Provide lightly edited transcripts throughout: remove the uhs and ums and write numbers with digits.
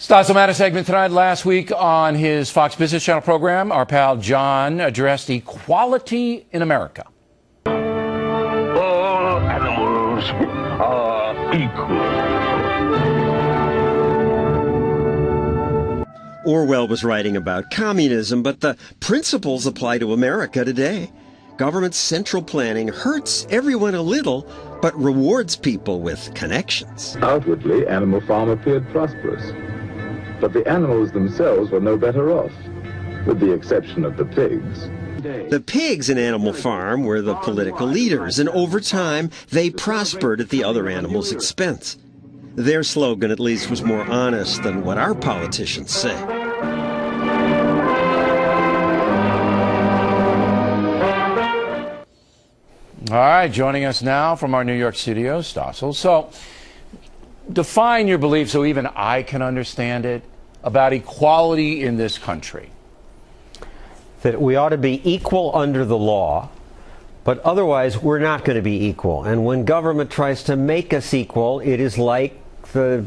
Stossel had a segment tonight. Last week on his Fox Business Channel program, our pal John addressed equality in America. All animals are equal. Orwell was writing about communism, but the principles apply to America today. Government central planning hurts everyone a little, but rewards people with connections. Outwardly, Animal Farm appeared prosperous. But the animals themselves were no better off, with the exception of the pigs. The pigs in Animal Farm were the political leaders, and over time, they prospered at the other animals' expense. Their slogan, at least, was more honest than what our politicians say. All right, joining us now from our New York studio, Stossel. So, define your belief so even I can understand it about equality in this country. That we ought to be equal under the law, but otherwise we're not going to be equal. And when government tries to make us equal, it is like the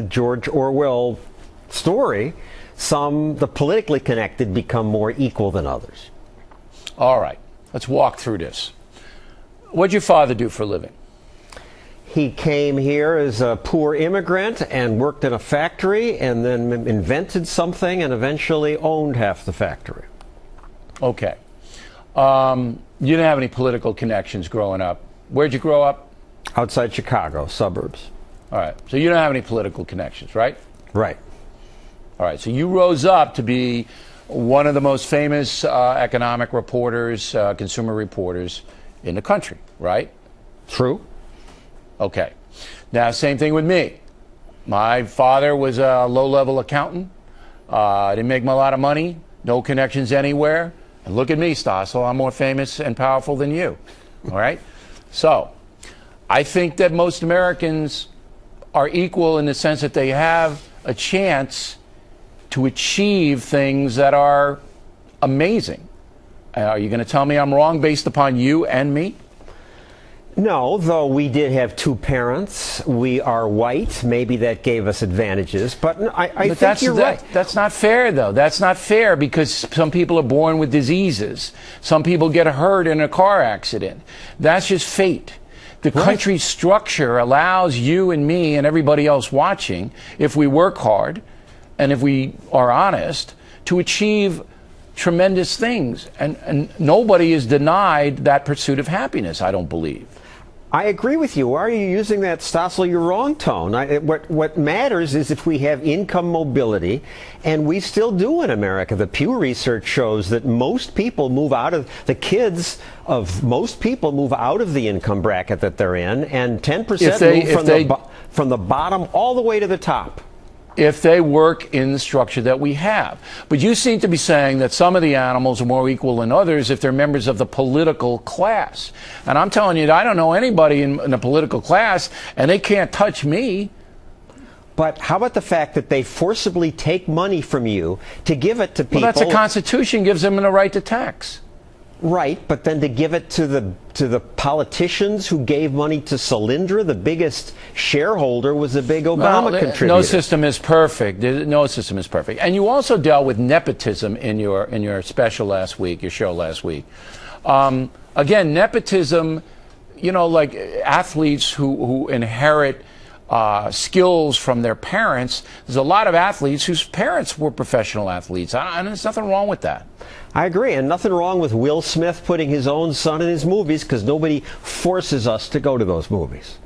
George Orwell story. The politically connected become more equal than others. All right, let's walk through this. What'd your father do for a living? He came here as a poor immigrant and worked in a factory and then invented something and eventually owned half the factory. Okay. You didn't have any political connections growing up. Where'd you grow up? Outside Chicago, suburbs. All right. So you don't have any political connections, right? Right. All right. So you rose up to be one of the most famous economic reporters, consumer reporters in the country, right? True. Okay. Now, same thing with me. My father was a low-level accountant. Didn't make a lot of money. No connections anywhere. And look at me, Stossel. I'm more famous and powerful than you. All right? So, I think that most Americans are equal in the sense that they have a chance to achieve things that are amazing. Are you going to tell me I'm wrong based upon you and me? No, though we did have two parents. We are white. Maybe that gave us advantages. But I think you're right. That's not fair, though. That's not fair because some people are born with diseases. Some people get hurt in a car accident. That's just fate. The country's structure allows you and me and everybody else watching, if we work hard and if we are honest, to achieve tremendous things. And nobody is denied that pursuit of happiness, I don't believe. I agree with you. Why are you using that, Stossel, your wrong tone? What matters is if we have income mobility, and we still do in America. The Pew Research shows that most people move out of, the kids of most people move out of the income bracket that they're in, and 10% move from the bottom all the way to the top. If they work in the structure that we have. But you seem to be saying that some of the animals are more equal than others if they're members of the political class. And I'm telling you, I don't know anybody in the political class, and they can't touch me. But how about the fact that they forcibly take money from you to give it to people? Well, that's the Constitution gives them the right to tax. Right, but then to give it to the politicians who gave money to Solyndra, the biggest shareholder, was a big Obama contributor. No system is perfect. No system is perfect. And you also dealt with nepotism in your special last week, your show last week. Again, nepotism, you know, like athletes who inherit skills from their parents. There's a lot of athletes whose parents were professional athletes, and there's nothing wrong with that. I agree, and nothing wrong with Will Smith putting his own son in his movies because nobody forces us to go to those movies.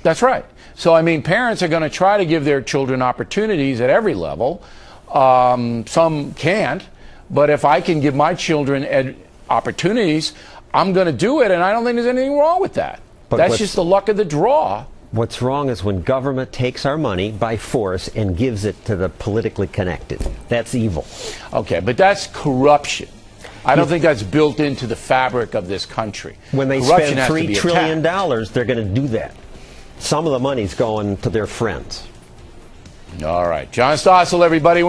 That's right. So, I mean, parents are going to try to give their children opportunities at every level. Some can't, but if I can give my children opportunities, I'm going to do it, and I don't think there's anything wrong with that. But that's just the luck of the draw. What's wrong is when government takes our money by force and gives it to the politically connected. That's evil. Okay, but that's corruption. I don't think that's built into the fabric of this country. When they spend $3 trillion, they're going to do that. Some of the money's going to their friends. All right. John Stossel, everybody.